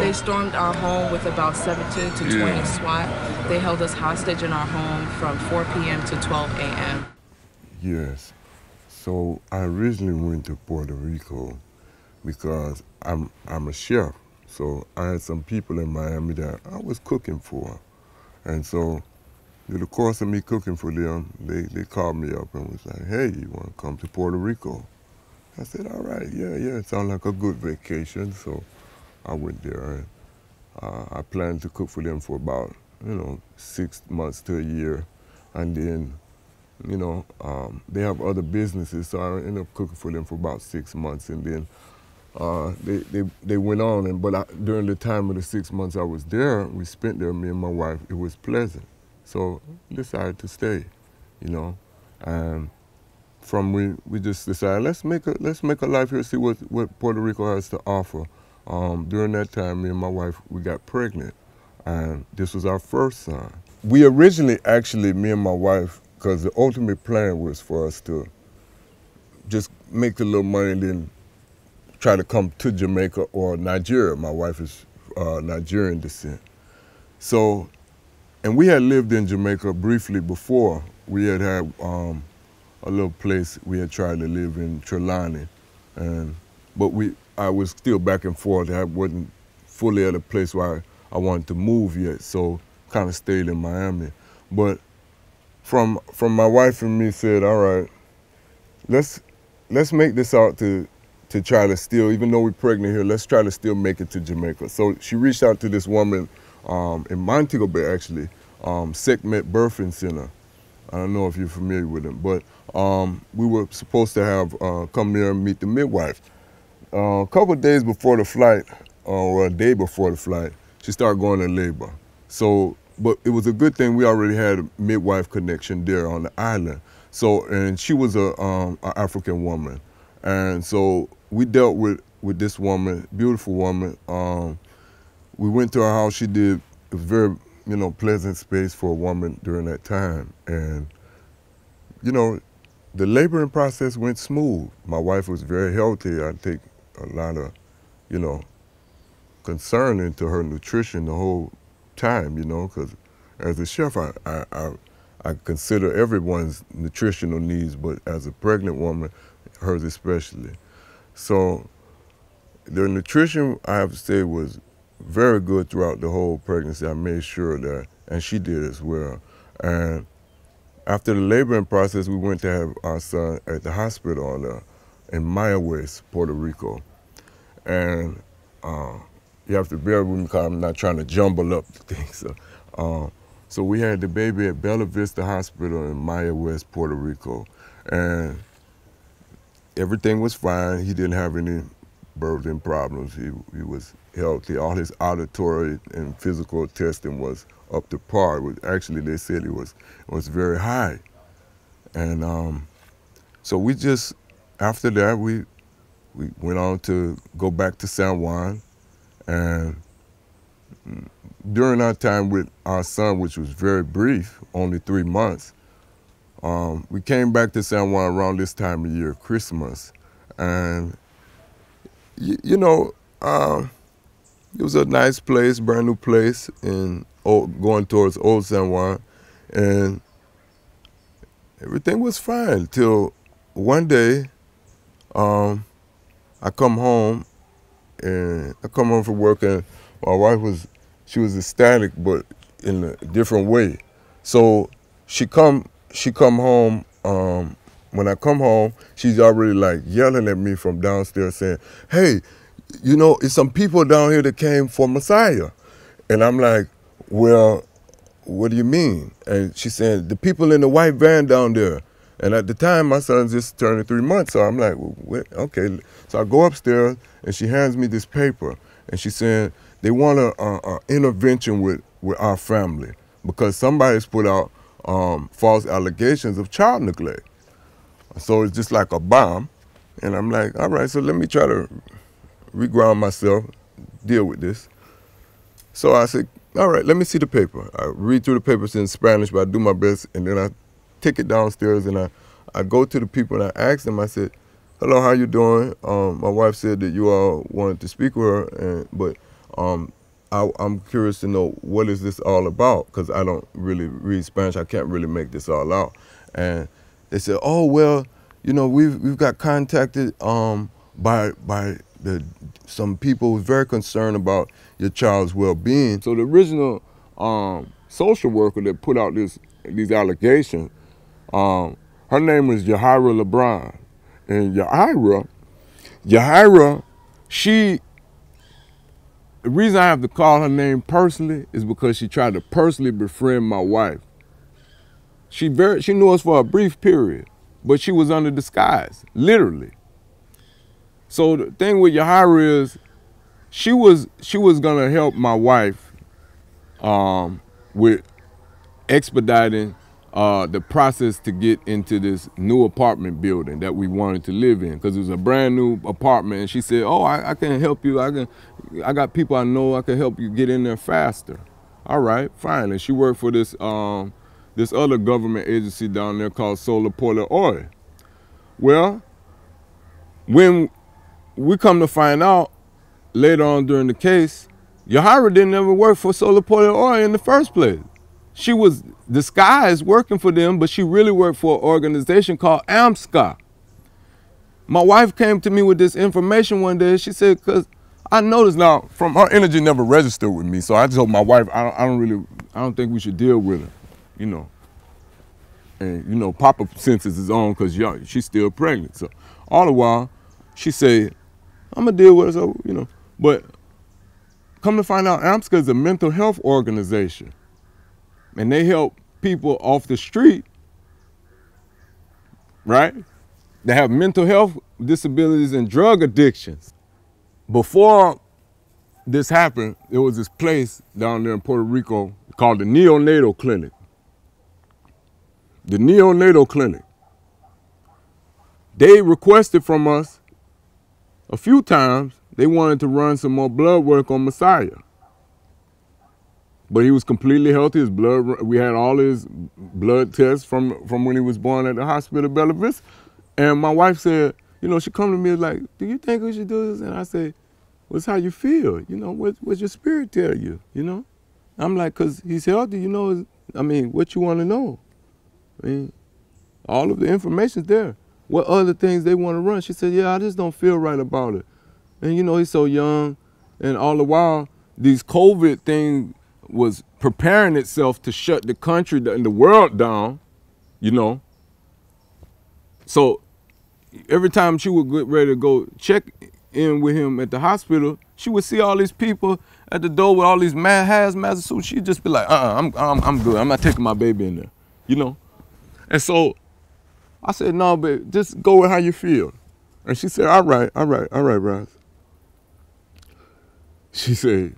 They stormed our home with about 17 to 20 SWAT. They held us hostage in our home from 4 p.m. to 12 a.m. Yes. So I originally went to Puerto Rico because I'm a chef. So I had some people in Miami that I was cooking for. And so through the course of me cooking for them, they called me up and was like, hey, you want to come to Puerto Rico? I said, all right, yeah, it sounds like a good vacation. So I went there and I planned to cook for them for about, 6 months to a year. And then, they have other businesses, so I ended up cooking for them for about 6 months. And then they went on, but during the time of the 6 months I was there, we spent there, me and my wife, it was pleasant. So I decided to stay, and we just decided, let's make a life here, see what Puerto Rico has to offer. During that time, me and my wife, we got pregnant, and this was our first son. We originally, actually, me and my wife, because the ultimate plan was for us to just make a little money and then try to come to Jamaica or Nigeria. My wife is Nigerian descent. So, and we had lived in Jamaica briefly before. We had a little place we had tried to live in Trelawney, but I was still back and forth. I wasn't fully at a place where I wanted to move yet, so kind of stayed in Miami. But from my wife and me said, all right, let's make this out to try to still, even though we're pregnant here, let's try to still make it to Jamaica. So she reached out to this woman in Montego Bay, actually, Sekhmet Birthing Center. I don't know if you're familiar with them, but we were supposed to have come there and meet the midwife. A couple of days before the flight, or a day before the flight, she started going to labor. So, but it was a good thing we already had a midwife connection there on the island. So, and she was a African woman. And so we dealt with this woman, beautiful woman. We went to her house. She did a very, pleasant space for a woman during that time. And, the laboring process went smooth. My wife was very healthy. I take a lot of, concern into her nutrition the whole time, because as a chef, I consider everyone's nutritional needs, but as a pregnant woman, hers especially. So the nutrition, I have to say, was very good throughout the whole pregnancy. I made sure that, and she did as well. And after the laboring process, we went to have our son at the hospital in Mayagüez, Puerto Rico. And you have to bear with me because I'm not trying to jumble up the things. So we had the baby at Bella Vista Hospital in Mayagüez, Puerto Rico. And everything was fine. He didn't have any birthing problems. He was healthy. All his auditory and physical testing was up to par. Actually, they said it was very high. And so we just, after that, we went on to go back to San Juan. And during our time with our son, which was very brief, only 3 months, we came back to San Juan around this time of year, Christmas. And, it was a nice place, brand new place, going towards Old San Juan. And everything was fine till one day I come home from work, and my wife she was ecstatic, but in a different way. So she come home. When I come home, she's already like yelling at me from downstairs saying, hey, it's some people down here that came for Messiah. And I'm like, well, what do you mean? And she said, the people in the white van down there. And at the time, my son's just turning 3 months, so I'm like, well, okay. So I go upstairs, and she hands me this paper, and she said, they want an intervention with our family because somebody's put out false allegations of child neglect. So it's just like a bomb. And I'm like, all right, so let me try to reground myself, deal with this. So I said, all right, let me see the paper. I read through the papers in Spanish, but I do my best, and then I take it downstairs, and I go to the people, and I ask them, I said, hello, how you doing? My wife said that you all wanted to speak with her, but I'm curious to know, what is this all about? Because I don't really read Spanish. I can't really make this all out. And they said, oh, well, you know, we've got contacted by some people who's very concerned about your child's well-being. So the original social worker that put out these allegations, her name was Yahira LeBron. And Yahira, the reason I have to call her name personally is because she tried to personally befriend my wife. She knew us for a brief period, but she was under disguise, literally. So the thing with Yahira is, she was gonna help my wife with expediting the process to get into this new apartment building that we wanted to live in, because it was a brand new apartment. And she said, oh, I can help you. I got people I know, I can help you get in there faster. All right, fine. And she worked for this other government agency down there called Solar Porter Oil. Well, when we come to find out later on during the case, Yahira didn't ever work for Solar Porter Oil in the first place. She was disguised working for them, but she really worked for an organization called AMSCA. My wife came to me with this information one day. She said, because I noticed now, from her energy never registered with me, so I told my wife, I don't think we should deal with her, you know. And, you know, Papa senses his own because she's still pregnant. So all the while, she said, I'm going to deal with her, so, you know. But come to find out, AMSCA is a mental health organization. And they help people off the street, right? They have mental health disabilities and drug addictions. Before this happened, there was this place down there in Puerto Rico called the Neonatal Clinic. The Neonatal Clinic. They requested from us a few times, they wanted to run some more blood work on Messiah. But he was completely healthy. His blood, we had all his blood tests from when he was born at the hospital of Bella Vista. And my wife said, you know, she come to me like, do you think we should do this? And I say, what's how you feel? You know, what's your spirit tell you, you know? I'm like, because he's healthy, you know, I mean, what you want to know? I mean, all of the information's there. What other things they want to run? She said, yeah, I just don't feel right about it. And, you know, he's so young. And all the while, these COVID things was preparing itself to shut the country and the world down, you know. So every time she would get ready to go check in with him at the hospital, she would see all these people at the door with all these hazmat suits. She'd just be like, I'm good. I'm not taking my baby in there, you know. And so I said, no, babe, just go with how you feel. And she said, all right, Ross. She said,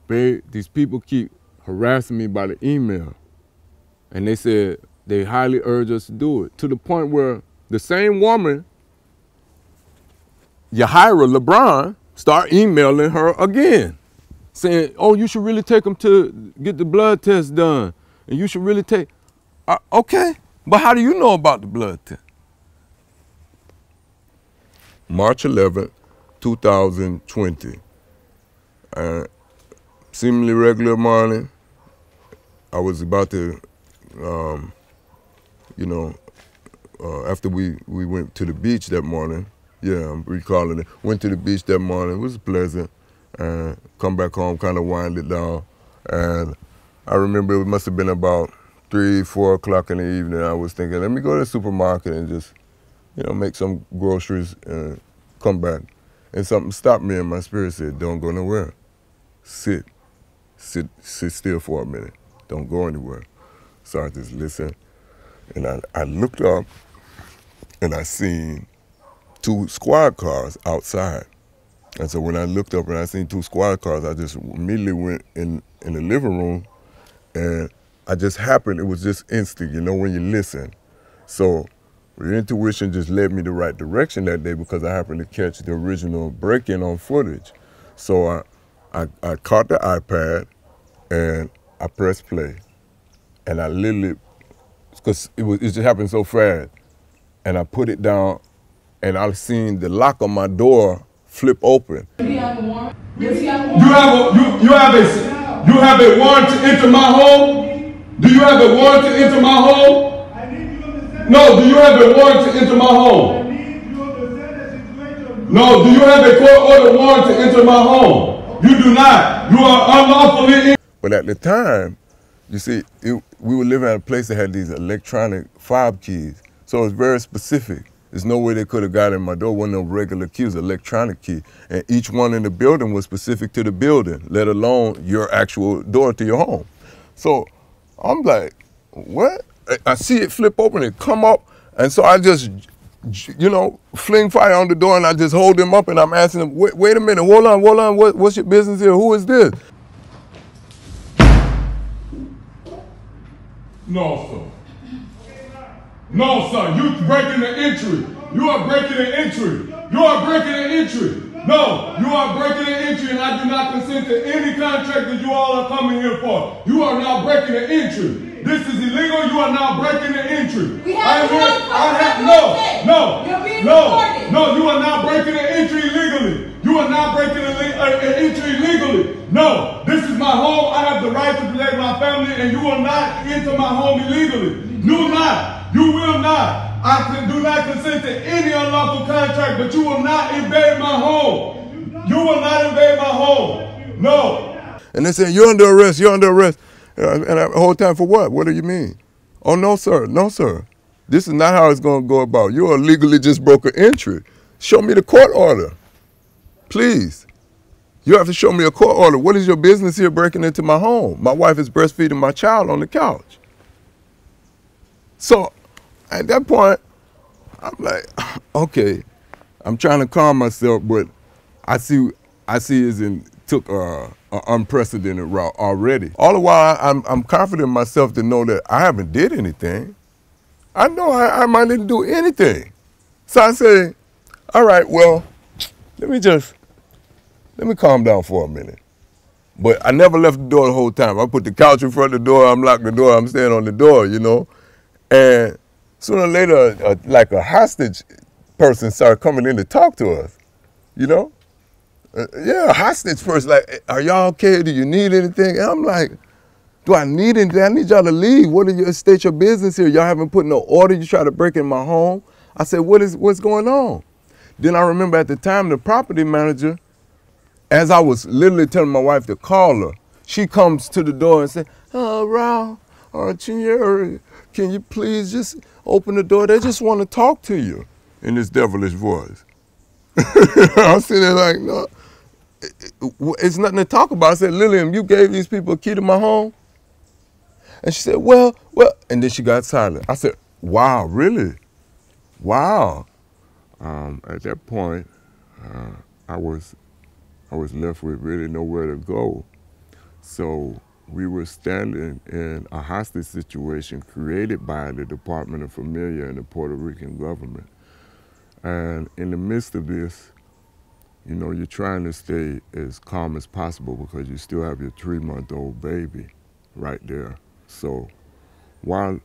babe, these people keep harassing me by the email. And they said they highly urge us to do it, to the point where the same woman, Yahira LeBron, start emailing her again, saying, oh, you should really take them to get the blood test done. And you should really take, okay, but how do you know about the blood test? March 11, 2020. Seemingly regular morning. I was about to, you know, after we went to the beach that morning, yeah, I'm recalling it, went to the beach that morning, it was pleasant, and come back home, kind of wind it down. And I remember it must have been about 3, 4 o'clock in the evening. I was thinking, let me go to the supermarket and just, you know, make some groceries and come back. And something stopped me in my spirit, said, don't go nowhere. Sit still for a minute. Don't go anywhere. So I just listened, and I looked up, and I seen 2 squad cars outside. And so when I looked up and I seen 2 squad cars, I just immediately went in the living room, and I just happened, it was just instinct, you know, when you listen. So your intuition just led me the right direction that day, because I happened to catch the original break-in on footage. So I caught the iPad and I pressed play, and I literally, because it just happened so fast, and I put it down, and I seen the lock on my door flip open. Do you have a warrant? You have a warrant to enter my home? Do you have a warrant to enter my home? No, do you have a warrant to enter my home? No, do you have a court order warrant to enter my home? You do not. You are unlawfully in. But at the time, you see, we were living at a place that had these electronic fob keys. So it was very specific. There's no way they could have got in my door. Wasn't no regular key, it was an electronic key. And each one in the building was specific to the building, let alone your actual door to your home. So I'm like, what? I see it flip open and come up. And so I just, you know, fling fire on the door and I just hold him up and I'm asking him, wait a minute, hold on, what's your business here? Who is this? No, sir. No, sir. You breaking the entry. You are breaking the entry. You are breaking the entry. No, you are breaking the entry, and I do not consent to any contract that you all are coming here for. You are now breaking the entry. This is illegal. You are now breaking the entry. We have no, you are now breaking the entry illegally. You are now breaking an entry illegally. No, this is my home. I have the right to protect my family, and you will not enter my home illegally. You will not. You will not. I do not consent to any unlawful contract, but you will not invade my home. You will not invade my home. No. And they say, you're under arrest, you're under arrest. And the whole time for what? What do you mean? Oh, no, sir, no, sir. This is not how it's going to go about. You illegally just broke an entry. Show me the court order, please. You have to show me a court order. What is your business here breaking into my home? My wife is breastfeeding my child on the couch. So at that point, I'm like, okay, I'm trying to calm myself, but I see it took an unprecedented route already. All the while, I'm confident in myself to know that I haven't did anything. I know I might didn't do anything. So I say, all right, well, let me calm down for a minute. But I never left the door the whole time. I put the couch in front of the door, I'm locked the door, I'm staying on the door, you know. And sooner or later, like a hostage person started coming in to talk to us, you know? Yeah, a hostage person, like, are y'all okay? Do you need anything? And I'm like, do I need anything? I need y'all to leave. What are your state your business here? Y'all haven't put no order. You try to break in my home. I said, what's going on? Then I remember at the time, the property manager, as I was literally telling my wife to call her, she comes to the door and said, oh, Raúl, Chinyere, can you please just open the door? They just want to talk to you, in this devilish voice. I'm sitting there like, no, it's nothing to talk about. I said, Lillian, you gave these people a key to my home? And she said, well, and then she got silent. I said, wow, really? Wow. At that point, I was left with really nowhere to go. So we were standing in a hostage situation created by the Department of Familia and the Puerto Rican government. And in the midst of this, you know, you're trying to stay as calm as possible because you still have your 3-month-old baby right there. So while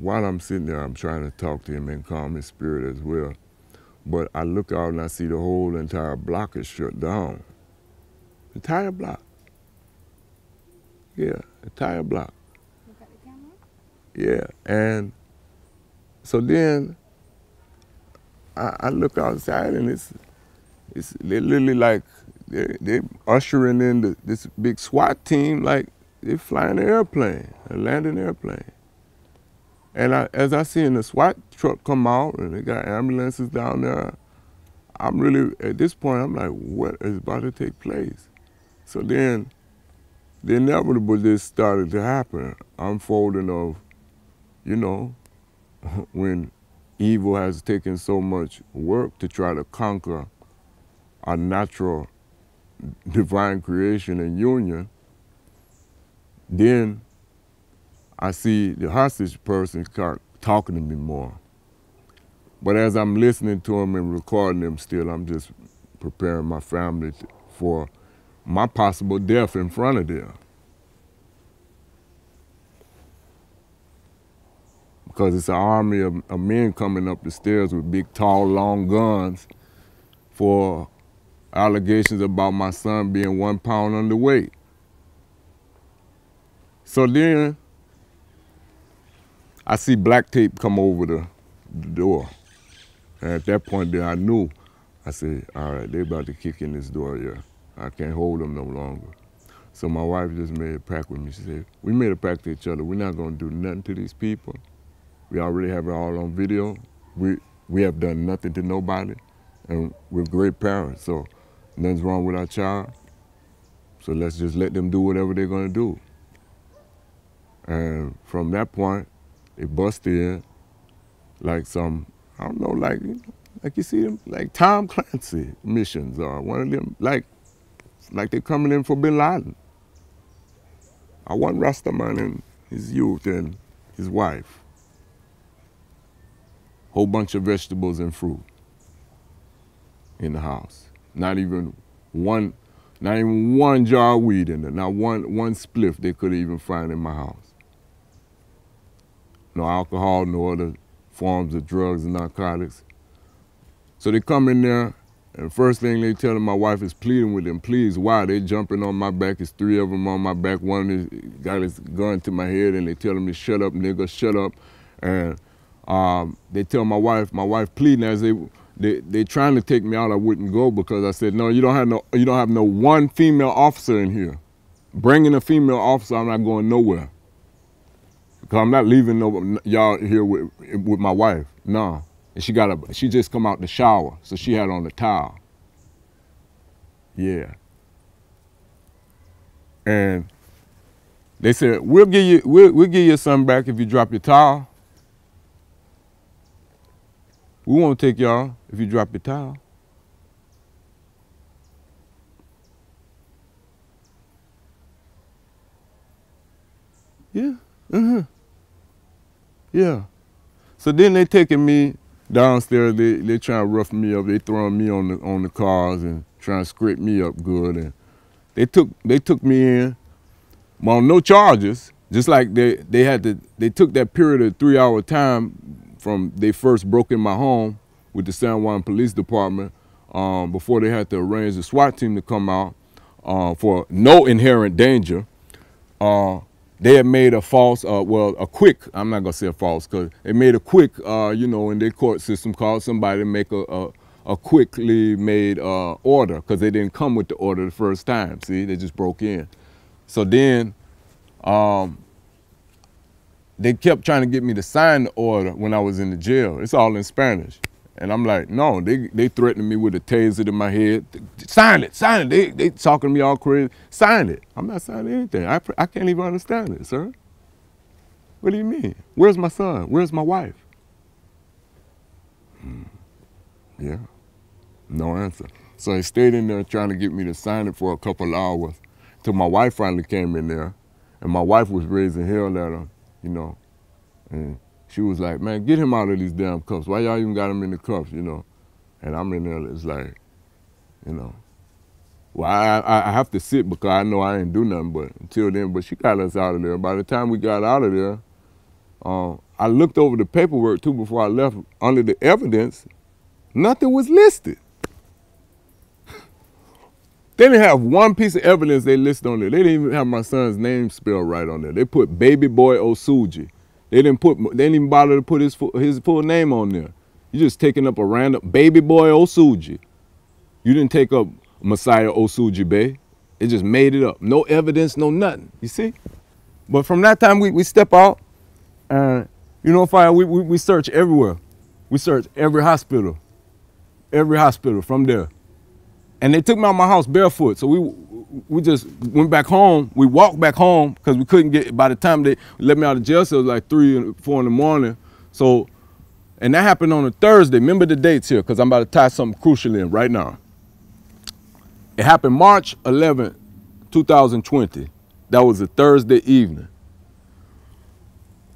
I'm sitting there, I'm trying to talk to him and calm his spirit as well. But I look out and I see the whole entire block is shut down. Entire block. Yeah, entire block. You got the camera? Yeah, and so then I look outside and it's literally like they're ushering in this big SWAT team, like they're flying an airplane, a landing airplane. And as I see the SWAT truck come out and they got ambulances down there, I'm really, at this point, I'm like, what is about to take place? So then the inevitable just started to happen, unfolding of, you know, when evil has taken so much work to try to conquer our natural divine creation and union, then I see the hostage person start talking to me more. But as I'm listening to them and recording them still, I'm just preparing my family for my possible death in front of them. Because it's an army of men coming up the stairs with big, tall, long guns for allegations about my son being 1 pound underweight. So then I see black tape come over the door. And at that point then I knew, I said, all right, they about to kick in this door here. I can't hold them no longer. So my wife just made a pact with me. She said, we made a pact to each other. We're not gonna do nothing to these people. We already have it all on video. We have done nothing to nobody, and we're great parents, so nothing's wrong with our child. So let's just let them do whatever they're gonna do. And from that point, they busted in like some, I don't know, like you see them, like Tom Clancy missions or one of them, like they're coming in for Bin Laden. I want Rastaman and his youth and his wife. Whole bunch of vegetables and fruit in the house. Not even one jar of weed in there. Not one spliff they could even find in my house. No alcohol, no other forms of drugs and narcotics. So they come in there, and the first thing they tell my wife is pleading with them, please, why? They jumping on my back, it's 3 of them on my back. One is got his gun to my head, and they telling me, shut up, nigga, shut up. And they tell my wife pleading as they trying to take me out, I wouldn't go because I said, no, you don't have no one female officer in here. Bringing a female officer, I'm not going nowhere. Because I'm not leaving y'all here with my wife, no. And she just come out the shower, so she had on the towel. Yeah. And they said, we'll give you your son back if you drop your towel. We won't take y'all if you drop your towel. Yeah, yeah. So then they taking me downstairs, they trying to rough me up, they throwing me on the cars and trying to scrape me up good. And they took me in, on no charges, just like they took that period of 3-hour time from they first broke in my home with the San Juan Police Department before they had to arrange the SWAT team to come out for no inherent danger. They had made a false, a quick, I'm not gonna say a false, because they made a quick, in their court system, called somebody to make a quickly made order, because they didn't come with the order the first time, see, they just broke in. So then, they kept trying to get me to sign the order when I was in the jail. It's all in Spanish. And I'm like, no, they threatened me with a taser to my head. Sign it, sign it. They talking to me all crazy. Sign it. I'm not signing anything. I can't even understand it, sir. What do you mean? Where's my son? Where's my wife? Yeah, no answer. So they stayed in there trying to get me to sign it for a couple of hours until my wife finally came in there. And my wife was raising hell at her, and she was like, man, get him out of these damn cuffs. Why y'all even got him in the cuffs, And I'm in there, it's like, well, I have to sit because I know I ain't do nothing but until then, but she got us out of there. By the time we got out of there, I looked over the paperwork too before I left. Under the evidence, nothing was listed. They didn't have one piece of evidence they listed on there. They didn't even have my son's name spelled right on there. They put baby boy Osuji. They didn't even bother to put his full name on there. You just taking up a random baby boy Osuji. You didn't take up Messiah Osuji Bay. It just made it up. No evidence, no nothing. You see? But from that time we step out, and we search everywhere. We search every hospital from there. And they took me out of my house barefoot. So we just went back home. We walked back home because we couldn't get, by the time they let me out of jail cell, it was like 3 or 4 in the morning. So, and that happened on a Thursday. Remember the dates here, because I'm about to tie something crucial in right now. It happened March 11, 2020. That was a Thursday evening.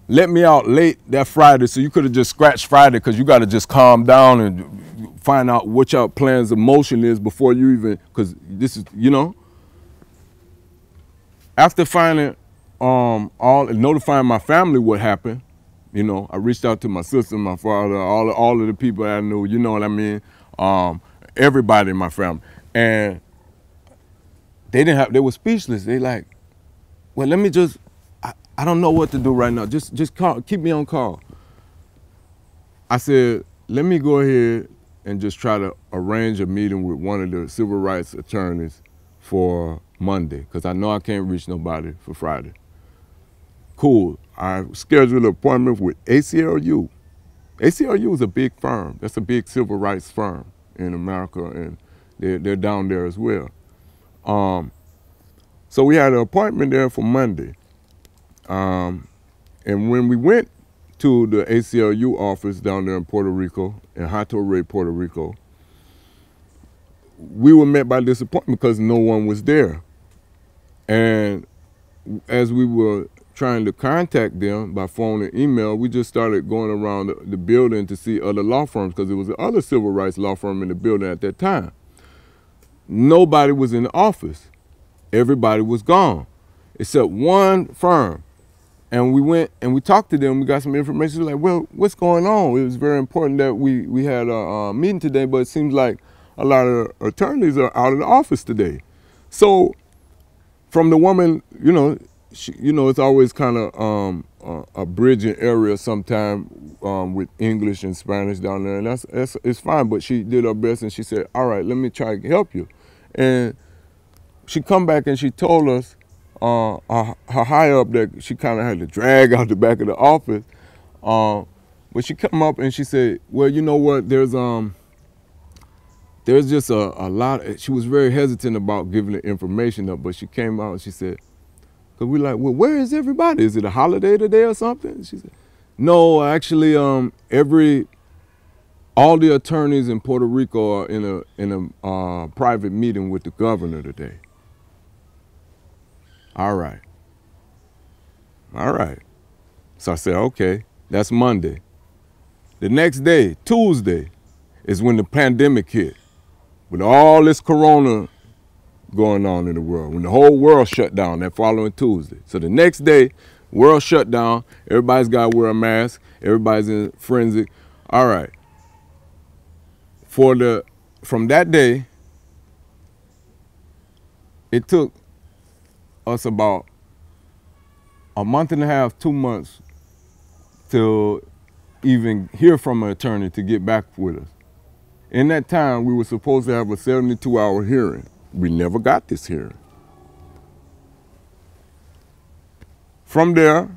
Let me out late that Friday, so you could have just scratched Friday because you got to just calm down and find out what your plans of motion is before you even, because this is, After finding, notifying my family what happened, I reached out to my sister, my father, all of the people I knew, you know what I mean? Everybody in my family. And they were speechless. They like, well, let me just, I don't know what to do right now. Just call, keep me on call. I said, let me go ahead and just try to arrange a meeting with one of the civil rights attorneys for Monday, because I know I can't reach nobody for Friday. Cool. I scheduled an appointment with ACLU. ACLU is a big firm. That's a big civil rights firm in America, and they're down there as well. So we had an appointment there for Monday. And when we went to the ACLU office down there in Puerto Rico, in Hato Rey, Puerto Rico, we were met by disappointment because no one was there. And as we were trying to contact them by phone and email, we just started going around the building to see other law firms, because there was another civil rights law firm in the building at that time. Nobody was in the office. Everybody was gone, except one firm. And we went and we talked to them. We got some information. Like, well, what's going on? It was very important that we had a meeting today, but it seems like a lot of attorneys are out of the office today. So from the woman, you know, it's always kind of a bridging area sometime with English and Spanish down there, and it's fine. But she did her best, and she said, all right, let me try to help you. And she come back and she told us, her high up, that she kind of had to drag out the back of the office. But she come up and she said, well, you know what, there's just a lot. She was very hesitant about giving the information up, but she came out and she said, because we're like, well, where is everybody? Is it a holiday today or something? She said, no, actually, all the attorneys in Puerto Rico are in a private meeting with the governor today. All right. All right. So I said, okay, that's Monday. The next day, Tuesday, is when the pandemic hit, with all this corona going on in the world, when the whole world shut down that following Tuesday. So the next day, world shut down, everybody's got to wear a mask, everybody's in frenzy. All right. From that day, it took us about a month and a half, 2 months to even hear from an attorney to get back with us. In that time, we were supposed to have a 72-hour hearing. We never got this hearing. From there,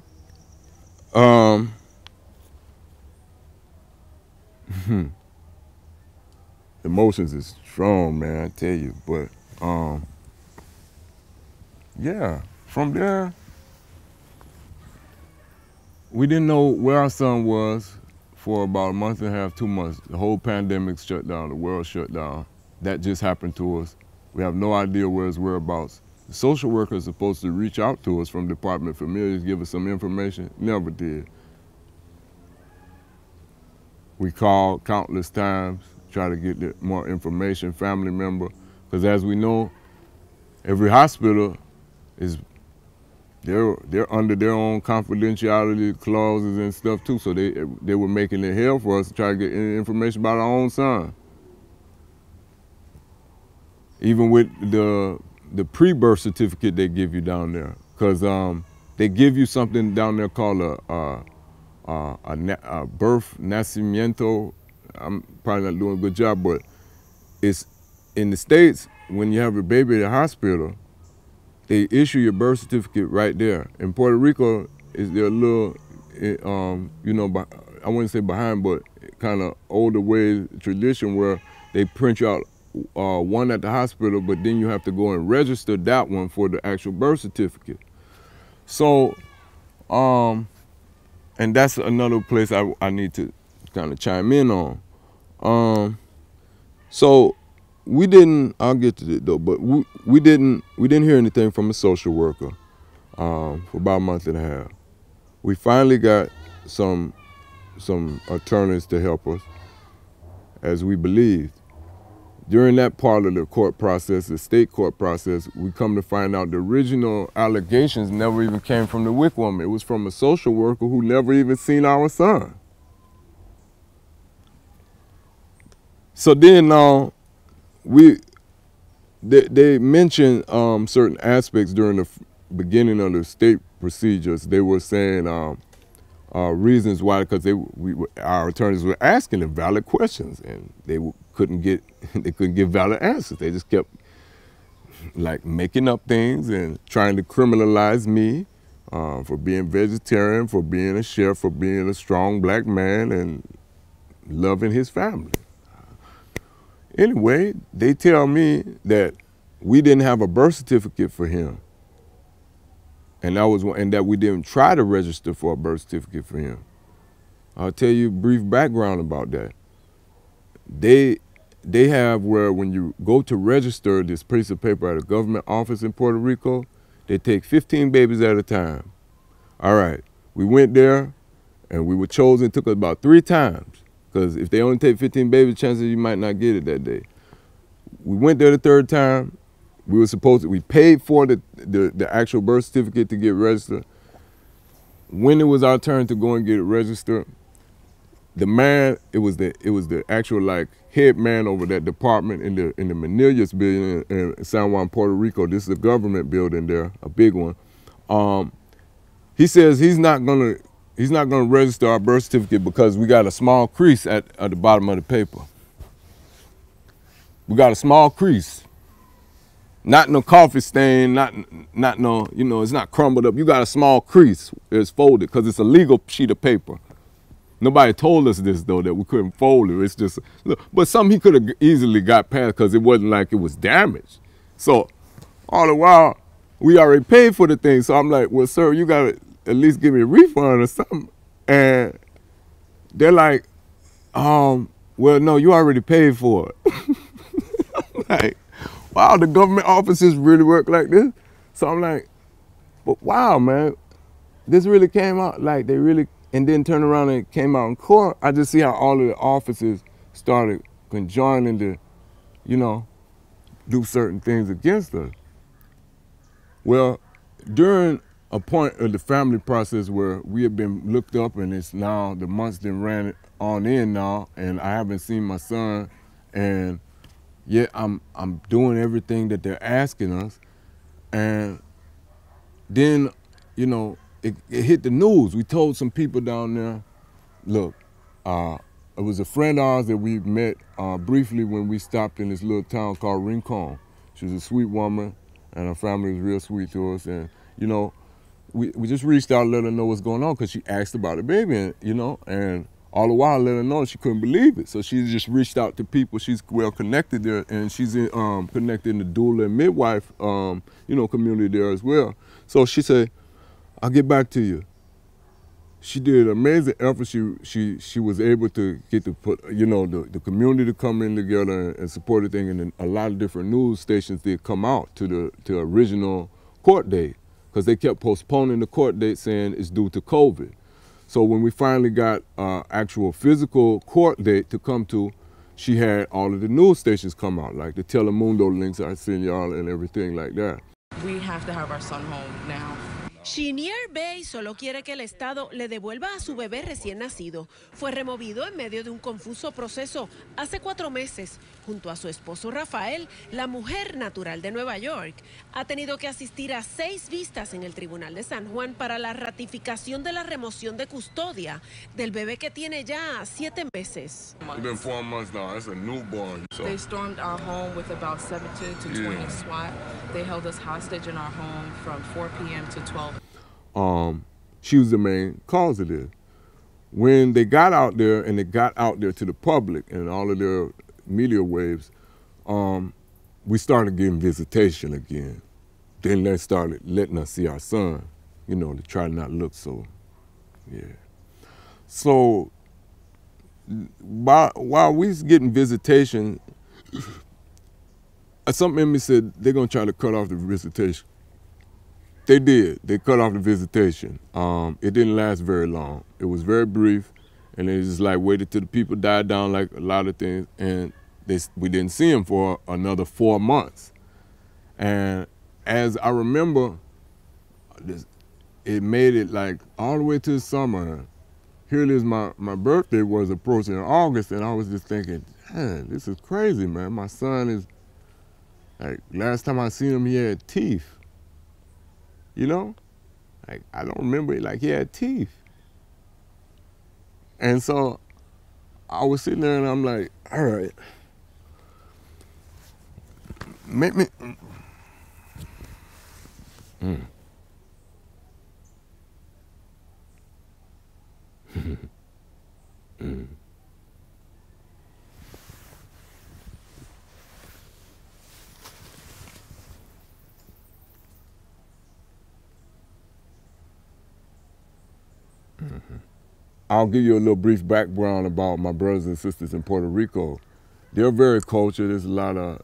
emotions is strong, man, I tell you, but yeah, from there, we didn't know where our son was for about a month and a half, 2 months. The whole pandemic shut down, the world shut down. That just happened to us. We have no idea where his whereabouts. The social worker is supposed to reach out to us from Department Familia to give us some information. Never did. We called countless times, try to get more information, family member, because as we know, every hospital they're under their own confidentiality clauses and stuff too, so they were making it hell for us to try to get any information about our own son. Even with the pre-birth certificate they give you down there, because they give you something down there called a birth nacimiento. I'm probably not doing a good job, but it's in the States, when you have a baby at the hospital, they issue your birth certificate right there. In Puerto Rico, is there a little, you know, I wouldn't say behind, but kind of older way tradition where they print you out one at the hospital, but then you have to go and register that one for the actual birth certificate. So, and that's another place I need to kind of chime in on. So we didn't, I'll get to it though, but we didn't hear anything from a social worker for about a month and a half. We finally got some attorneys to help us, as we believed. During that part of the court process, the state court process, we come to find out the original allegations never even came from the WIC woman. It was from a social worker who never even seen our son. So then we they mentioned certain aspects during the beginning of the state procedures. They were saying reasons why, because our attorneys were asking them valid questions, and they couldn't give valid answers. They just kept like making up things and trying to criminalize me for being vegetarian, for being a chef, for being a strong black man and loving his family. Anyway, they tell me that we didn't have a birth certificate for him, and that we didn't try to register for a birth certificate for him. I'll tell you a brief background about that. They have where when you go to register this piece of paper at a government office in Puerto Rico, they take 15 babies at a time. All right, we went there and we were chosen, took us about 3 times. Because if they only take 15 babies, chances you might not get it that day. We went there the 3rd time. We paid for the actual birth certificate to get registered. When it was our turn to go and get it registered, the man, it was the actual like head man over that department in the Manilius building in San Juan, Puerto Rico. This is a government building there, a big one. He says he's not gonna register our birth certificate because we got a small crease at the bottom of the paper. We got a small crease. Not no coffee stain, not no, it's not crumbled up. You got a small crease. It's folded because it's a legal sheet of paper. Nobody told us this though, that we couldn't fold it. It's just, but something he could have easily got past because it wasn't like it was damaged. So all the while, we already paid for the thing. So I'm like, well, sir, you gotta at least give me a refund or something. And they're like, well, no, you already paid for it. I'm like, wow, the government offices really work like this? So I'm like, but wow, man, this really came out like they really, and then turned around and came out in court. I just see how all of the offices started conjoining to, do certain things against us. Well, during a point of the family process where we have been looked up and it's now, the months then ran on in now, and I haven't seen my son, and yet I'm doing everything that they're asking us. And then, it hit the news. We told some people down there, look, it was a friend of ours that we met briefly when we stopped in this little town called Rincon. She was a sweet woman, and her family was real sweet to us. And, we just reached out to let her know what's going on because she asked about the baby, and all the while let her know she couldn't believe it. So she just reached out to people. She's well connected there, and she's connected in the doula and midwife, community there as well. So she said, I'll get back to you. She did an amazing effort. She was able to get the community to come in together and support the thing, and then a lot of different news stations did come out to the original court date because they kept postponing the court date saying it's due to COVID. So when we finally got actual physical court date to come to, she had all of the news stations come out, like the Telemundo links I sent y'all and everything like that. We have to have our son home now. Chinyere ve y solo quiere que el Estado le devuelva a su bebé recién nacido. Fue removido en medio de un confuso proceso hace 4 meses. Junto a su esposo Rafael, la mujer natural de Nueva York ha tenido que asistir a 6 vistas en el Tribunal de San Juan para la ratificación de la remoción de custodia del bebé que tiene ya 7 meses. It's been 4 months now. It's a newborn. So. They stormed our home with about 17 to 20 SWAT. They held us hostage in our home from 4 p.m. to 12. She was the main cause of this. When they got out there and they got out there to the public and all of their media waves, we started getting visitation again. Then they started letting us see our son, to try to not look so, So while we was getting visitation, something in me said they're gonna try to cut off the visitation. They did. They cut off the visitation. It didn't last very long. It was very brief, and they just like waited till the people died down, like a lot of things, and we didn't see him for another 4 months. And as I remember, it made it like all the way to the summer. Here it is, my birthday was approaching in August, and I was just thinking, man, this is crazy, man. My son is Like, last time I seen him, he had teeth. You know? Like, I don't remember it, like he had teeth. And so I was sitting there and I'm like, all right, make me. I'll give you a little brief background about my brothers and sisters in Puerto Rico. They're very cultured. There's a lot of,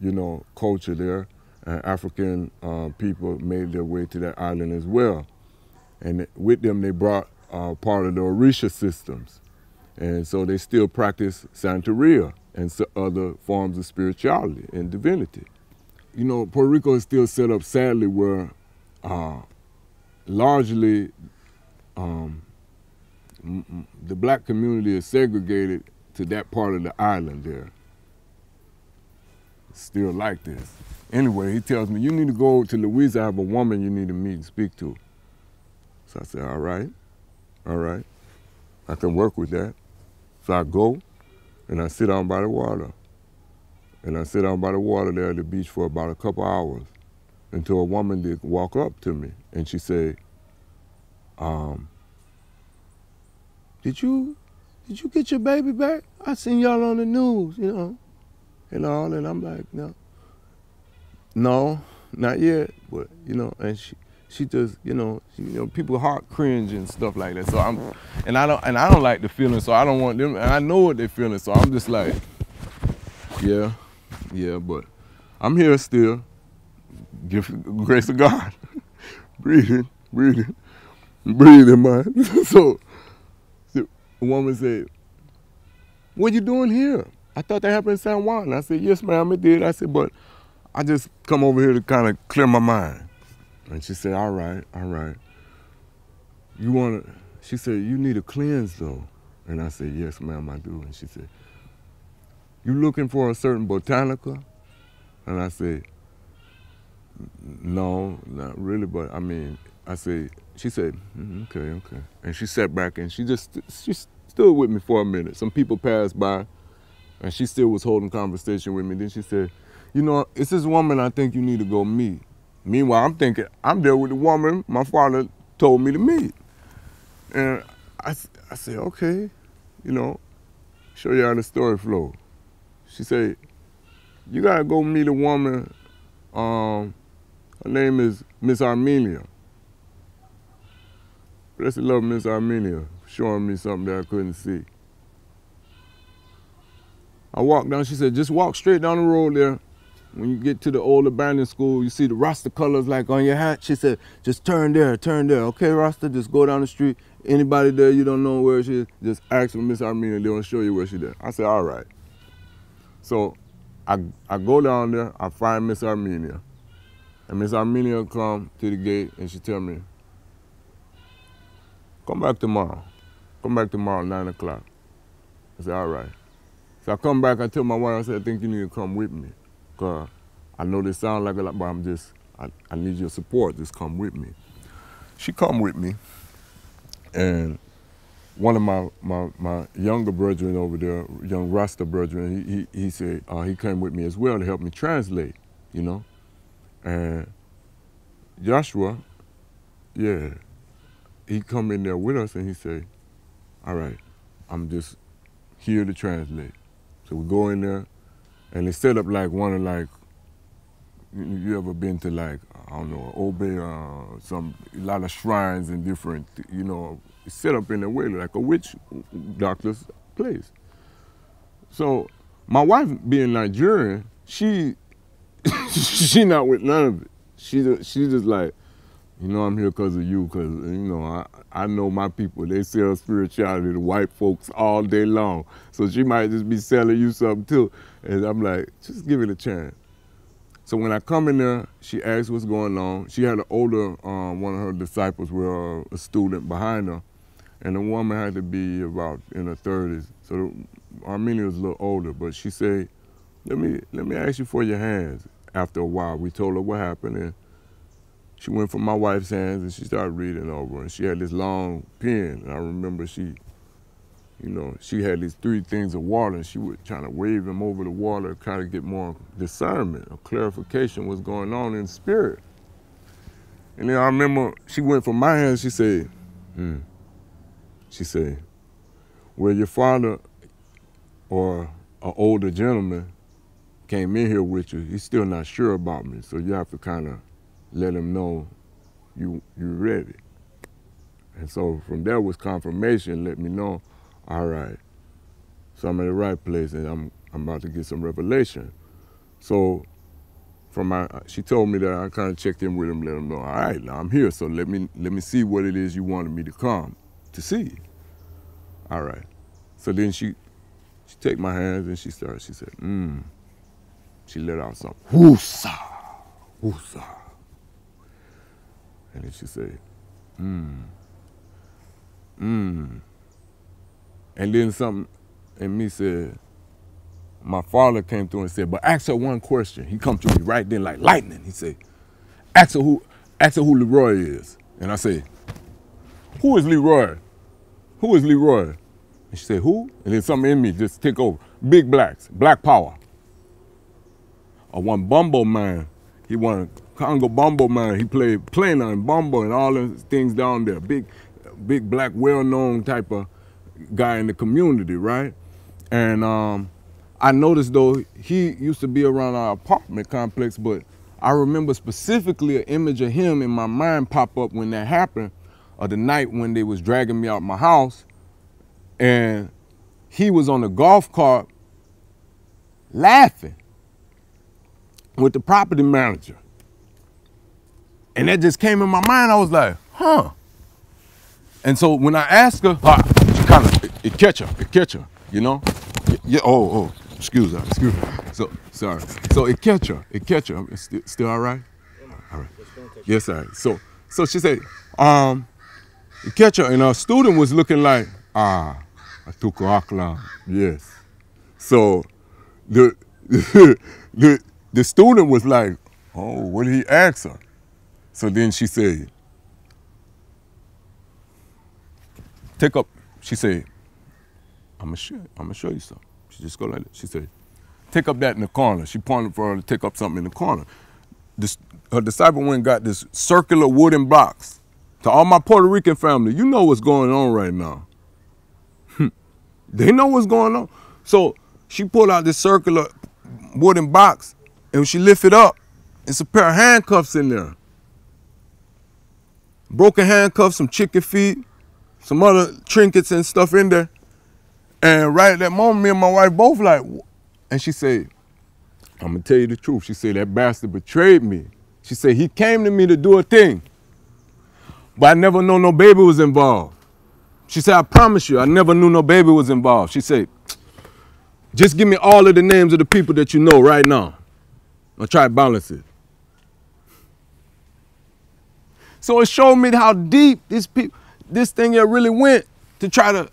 you know, culture there. African people made their way to that island as well. And with them, they brought part of the Orisha systems. And so they still practice Santeria and other forms of spirituality and divinity. You know, Puerto Rico is still set up, sadly, where largely the black community is segregated to that part of the island there. It's still like this. Anyway, he tells me, you need to go to Louisa, I have a woman you need to meet and speak to. So I said, all right, I can work with that. So I go and I sit down by the water. And I sit down by the water there at the beach for about a couple hours until a woman did walk up to me and she said, did you get your baby back? I seen y'all on the news, you know, and all, and I'm like, no, not yet, but, you know, and she just, you know, people heart cringe and stuff like that. So I don't like the feeling, so I don't want them, and I know what they're feeling, so I'm just like, yeah, but I'm here still, give the grace of God, breathing, man. So the woman said, what you doing here? I thought that happened in San Juan. I said, yes, ma'am, it did. I said, but I just come over here to kind of clear my mind. And she said, all right. She said, you need a cleanse though. And I said, yes, ma'am, I do. And she said, you looking for a certain botanica? And I said, no, not really, but I mean, she said, okay. And she sat back and she stood with me for a minute. Some people passed by and she still was holding conversation with me. Then she said, you know, it's this woman I think you need to go meet. Meanwhile, I'm thinking, I'm there with the woman my father told me to meet. And I said, okay, you know, show you how the story flows. She said, you gotta go meet a woman, her name is Miss Armenia. Bless the love, Miss Armenia, showing me something that I couldn't see. I walked down, she said, just walk straight down the road there. When you get to the old abandoned school, you see the Rasta colors like on your hat. She said, just turn there. Okay, Rasta, just go down the street. Anybody there you don't know where she is, just ask for Miss Armenia, they'll show you where she's at. I said, all right. So I go down there, I find Miss Armenia. And Miss Armenia come to the gate and she tell me, come back tomorrow, 9 o'clock. I said, all right. So I come back, I tell my wife, I said, I think you need to come with me. Cause I know this sounds like a lot, but I need your support, just come with me. She come with me, and one of my younger brethren over there, young Rasta brethren, he said, he came with me as well to help me translate, you know? And Joshua, yeah, he come in there with us and he said, all right, I'm just here to translate. So we go in there, and it's set up like one of like, you ever been to like, I don't know, Obey, a lot of shrines and different, you know, it's set up in a way like a witch doctor's place. So my wife being Nigerian, she not with none of it. She just like, you know, I'm here because of you, because, you know, I know my people, they sell spirituality to white folks all day long. So she might just be selling you something too. And I'm like, just give it a chance. So when I come in there, she asks what's going on. She had an older, one of her disciples with a student behind her. And the woman had to be about in her 30s. So Armenia was a little older, but she said, let me ask you for your hands. After a while, we told her what happened, and she went for my wife's hands and she started reading over, and she had this long pen, and I remember she had these 3 things of water, and she was trying to wave them over the water to kind of get more discernment or clarification what's going on in the spirit. And then I remember she went for my hands, she said, well, your father or an older gentleman came in here with you, he's still not sure about me, so you have to kind of let him know you're ready. And so from there was confirmation, let me know, all right, so I'm in the right place and I'm about to get some revelation. So she told me that I kind of checked in with him, let him know, all right, now I'm here, so let me see what it is you wanted me to come to see. All right. So then she take my hands and she said, she let out some, woosa, woosa. And then she said, And then something in me said, my father came through and said, but ask her one question. He come to me right then like lightning. He said, ask her who Leroy is. And I said, who is Leroy? Who is Leroy? And she said, who? And then something in me just took over. Big blacks, black power. Or one Bumbo man. He won Congo Bumbo man. He played Plano and Bumbo and all those things down there. Big black, well-known type of guy in the community, right? And I noticed though, he used to be around our apartment complex, but I remember specifically an image of him in my mind pop up when that happened, or the night when they was dragging me out my house, and he was on the golf cart laughing with the property manager. And that just came in my mind. I was like, huh. And so when I asked her, she kind of, it catch her, you know? Yeah, excuse me. So, sorry. So it catch her. It's still all right? All right. Yes, sir. So she said, it catch her, and our student was looking like, I took akla. Yes. So the student was like, oh, what did he ask her? So then she said, she said, I'm gonna show you something. She just go like that. She said, take up that in the corner. She pointed for her to take up something in the corner. Her disciple went and got this circular wooden box. To all my Puerto Rican family, you know what's going on right now. They know what's going on. So she pulled out this circular wooden box, and when she lifted it up, it's a pair of handcuffs in there. Broken handcuffs, some chicken feet, some other trinkets and stuff in there. And right at that moment, me and my wife both like, and she said, I'm gonna tell you the truth. She said, that bastard betrayed me. She said, he came to me to do a thing, but I never knew no baby was involved. She said, I promise you, I never knew no baby was involved. She said, just give me all of the names of the people that you know right now. I'll try to balance it. So it showed me how deep this thing here really went to try to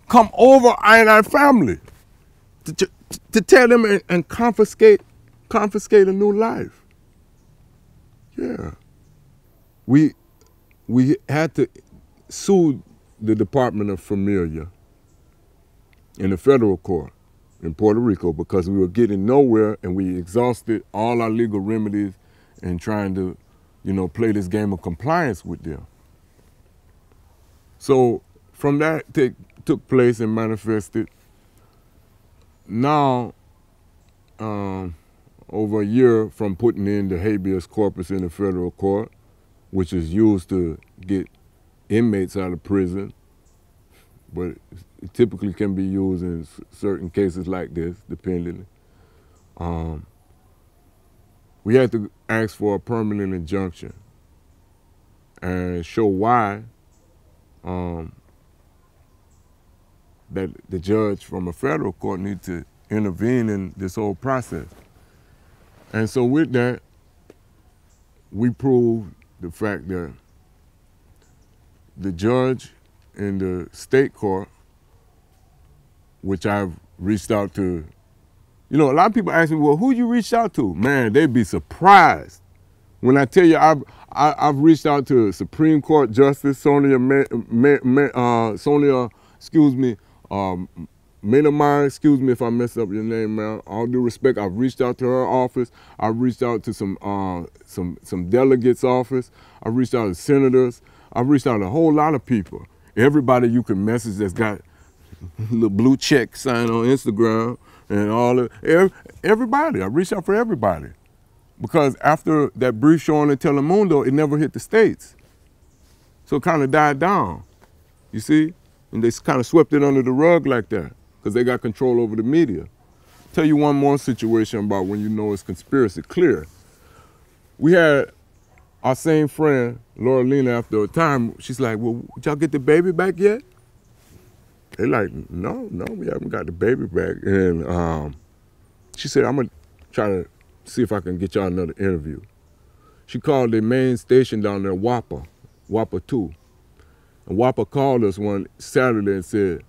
come over our family, to tell them and confiscate a new life. Yeah. We had to sue the Department of Familia in the federal court in Puerto Rico because we were getting nowhere, and we exhausted all our legal remedies in trying to, play this game of compliance with them. So from that took place and manifested. Now, over a year from putting in the habeas corpus in the federal court, which is used to get inmates out of prison, but it typically can be used in certain cases like this, depending. We had to ask for a permanent injunction and show why that the judge from a federal court needs to intervene in this whole process. And so with that, we proved the fact that the judge in the state court, which I've reached out to, You know, a lot of people ask me, well, who you reached out to? Man, they'd be surprised when I tell you I've reached out to Supreme Court Justice Sonia Mainamine, excuse me if I mess up your name, man. All due respect, I've reached out to her office. I've reached out to some delegates' office. I've reached out to senators. I've reached out to a whole lot of people. Everybody you can message that's got the blue check sign on Instagram and all of everybody. I reached out for everybody. Because after that brief showing in Telemundo, it never hit the States. So it kind of died down, you see? And they kind of swept it under the rug like that because they got control over the media. Tell you one more situation about when you know it's conspiracy clear. We had our same friend, Laura Lena, after a time, she's like, well, did y'all get the baby back yet? They're like, no, we haven't got the baby back. And she said, I'm going to try to see if I can get y'all another interview. She called the main station down there, WAPA 2. And WAPA called us one Saturday and said,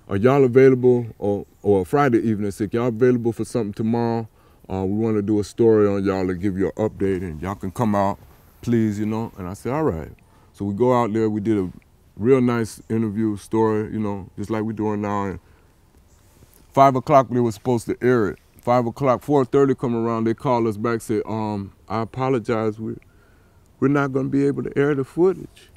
are y'all available, or Friday evening, said, y'all available for something tomorrow? We want to do a story on y'all to give you an update and y'all can come out, please, you know? And I said, all right. So we go out there, we did a real nice interview story, you know, just like we're doing now. And 5 o'clock they were supposed to air it. 5 o'clock, 4:30 come around, they call us back, say, I apologize, we're not gonna be able to air the footage.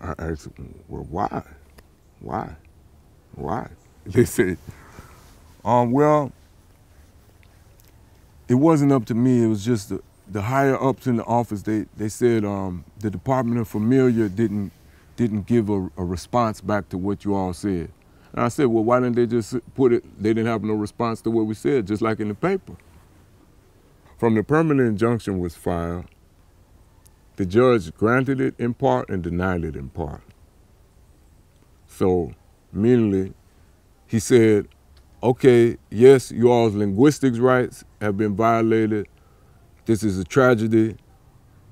I asked, well, why? They said, well, it wasn't up to me, it was just the higher ups in the office. They said the Department of Familia didn't give a response back to what you all said. And I said, well, why didn't they just put it, they didn't have no response to what we said, just like in the paper. From the permanent injunction was filed, the judge granted it in part and denied it in part. So, meanly, he said, okay, yes, you all's linguistics rights have been violated. This is a tragedy.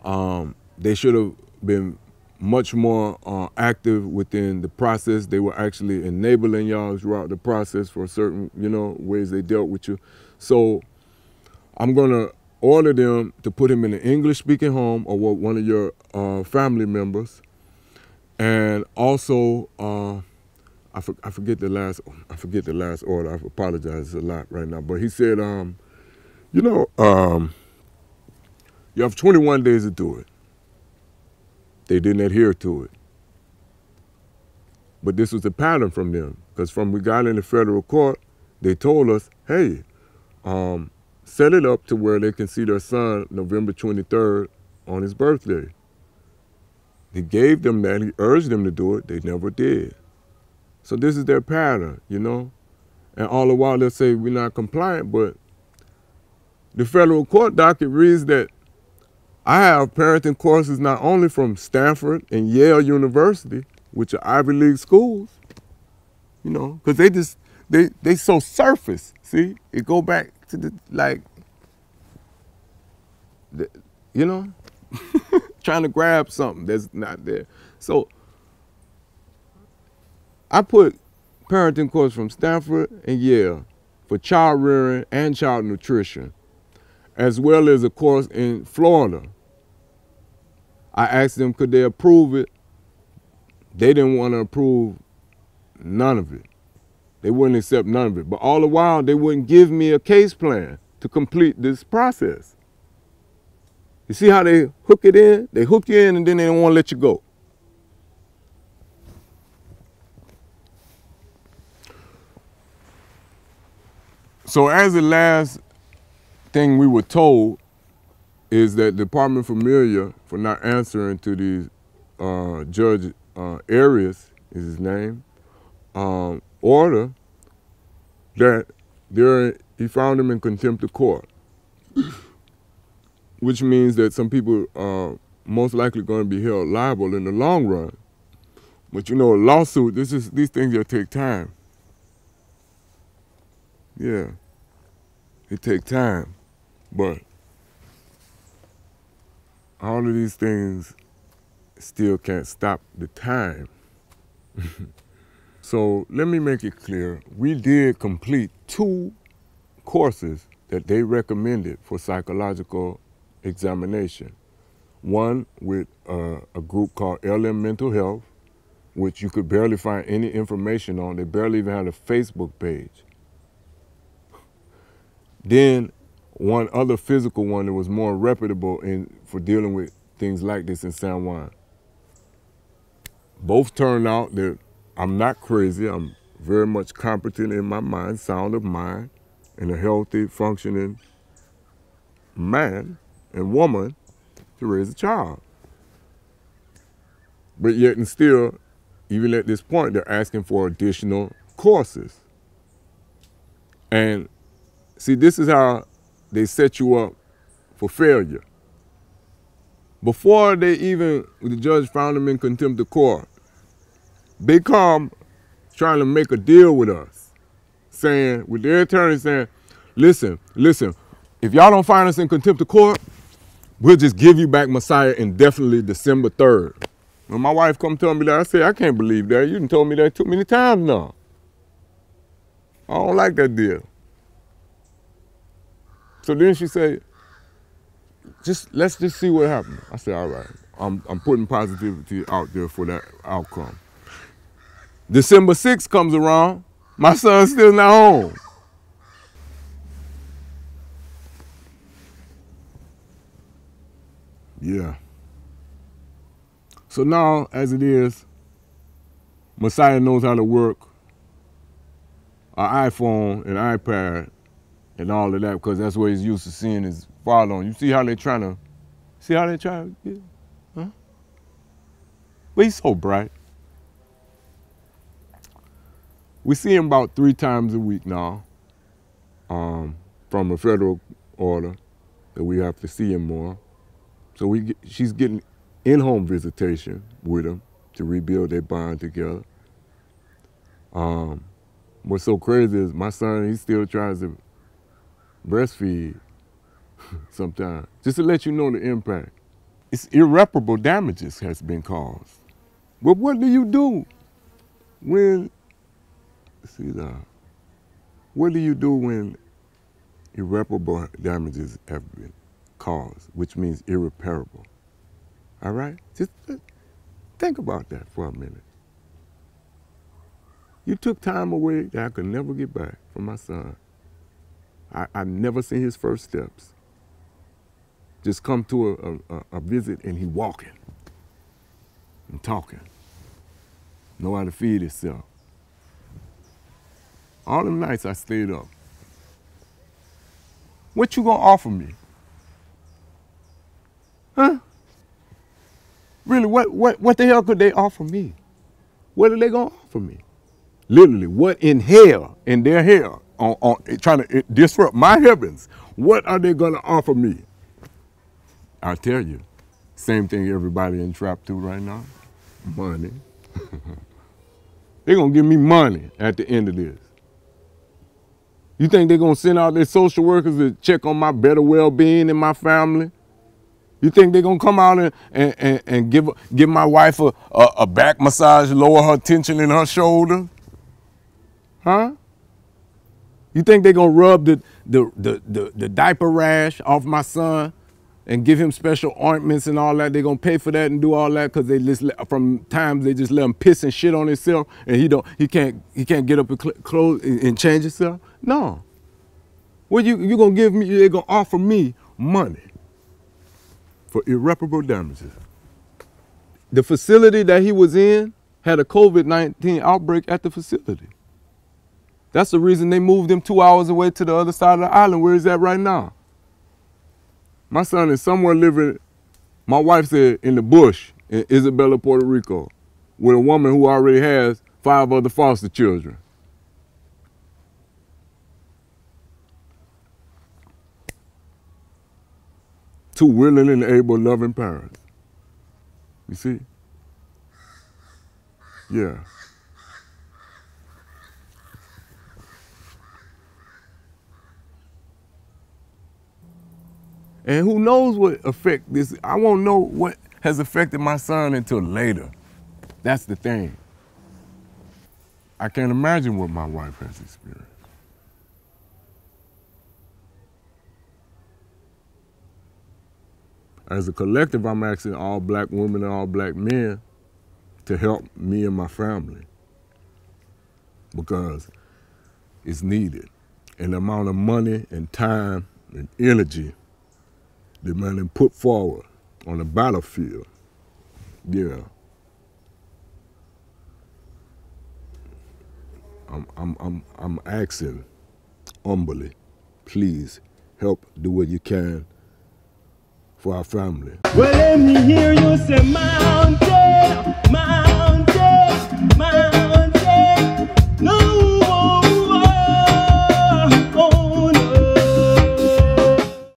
They should have been much more active within the process. They were actually enabling y'all throughout the process for certain, you know, ways they dealt with you. So I'm gonna order them to put him in an English-speaking home or one of your family members. And also, I forget the last order. I apologize a lot right now. But he said, you know, you have 21 days to do it. They didn't adhere to it. But this was a pattern from them, because from we got in the federal court, they told us, hey, set it up to where they can see their son November 23rd on his birthday. He gave them that, he urged them to do it, they never did. So this is their pattern, you know? And all the while they'll say we're not compliant, but the federal court docket reads that I have parenting courses not only from Stanford and Yale University, which are Ivy League schools, you know, because they so surface, see? It go back to the, like, you know, trying to grab something that's not there. So I put parenting course from Stanford and Yale for child rearing and child nutrition, as well as a course in Florida. I asked them could they approve it. They didn't want to approve none of it. They wouldn't accept none of it. But all the while, they wouldn't give me a case plan to complete this process. You see how they hook it in? They hook you in and then they don't want to let you go. So as the last thing we were told is that Department of Familia, for not answering to these Judge Arias is his name, order that he found him in contempt of court, which means that some people are most likely going to be held liable in the long run. But you know, a lawsuit, these things that take time. Yeah, it takes time, but all of these things still can't stop the time. So let me make it clear. We did complete 2 courses that they recommended for psychological examination. One with a group called LM Mental Health, which you could barely find any information on. They barely even had a Facebook page. Then one other physical one that was more reputable for dealing with things like this in San Juan. Both turned out that I'm not crazy. I'm very much competent in my mind, sound of mind, and a healthy, functioning man and woman to raise a child. But yet and still, even at this point, they're asking for additional courses. And see, this is how they set you up for failure. Before the judge found them in contempt of court, they come trying to make a deal with us, saying, with their attorney saying, listen, if y'all don't find us in contempt of court, we'll just give you back Messiah indefinitely December 3rd. When my wife come tell me that, I say, I can't believe that. You done told me that too many times now. I don't like that deal. So then she said, let's just see what happens. I said, all right, I'm putting positivity out there for that outcome. December 6th comes around, my son's still not home. Yeah. So now, as it is, Messiah knows how to work an iPhone and iPad and all of that, because that's what he's used to seeing his father on. You see how they're trying to get, huh? But he's so bright. We see him about 3 times a week now, from a federal order that we have to see him more. So she's getting in-home visitation with him to rebuild their bond together. What's so crazy is my son, he still tries to breastfeed sometimes, just to let you know the impact. It's irreparable damages has been caused. But what do you do when, what do you do when irreparable damages have been caused, which means irreparable? All right? Just think about that for a minute. You took time away that I could never get back from my son. I never seen his first steps. Just come to a visit and he walking and talking. Know how to feed himself. All them nights I stayed up. What you gonna offer me? Huh? Really, what the hell could they offer me? What are they gonna offer me? Literally, what in hell, in their hell, on trying to disrupt my heavens, what are they gonna offer me? I'll tell you, same thing everybody entrapped to right now, money. They're gonna give me money at the end of this. You think they're gonna send out their social workers to check on my better well-being in my family? You think they're gonna come out and give my wife a back massage, lower her tension in her shoulder? Huh? You think they're gonna rub the diaper rash off my son and give him special ointments and all that? They're gonna pay for that and do all that because they just from times they just let him piss and shit on himself and he can't get up and clothes and change himself? No. What you gonna give me? They're gonna offer me money for irreparable damages. The facility that he was in had a COVID-19 outbreak at the facility. That's the reason they moved him 2 hours away to the other side of the island where he's at right now. My son is somewhere living, my wife said, in the bush in Isabella, Puerto Rico, with a woman who already has 5 other foster children. Two willing and able, loving parents. You see? Yeah. And who knows what effect this, I won't know what has affected my son until later. That's the thing. I can't imagine what my wife has experienced. As a collective, I'm asking all black women and all black men to help me and my family because it's needed. And the amount of money and time and energy that man put forward on the battlefield, yeah. I'm asking humbly, please help do what you can for our family. Well, let me hear you say mountain, mountain, mountain. No.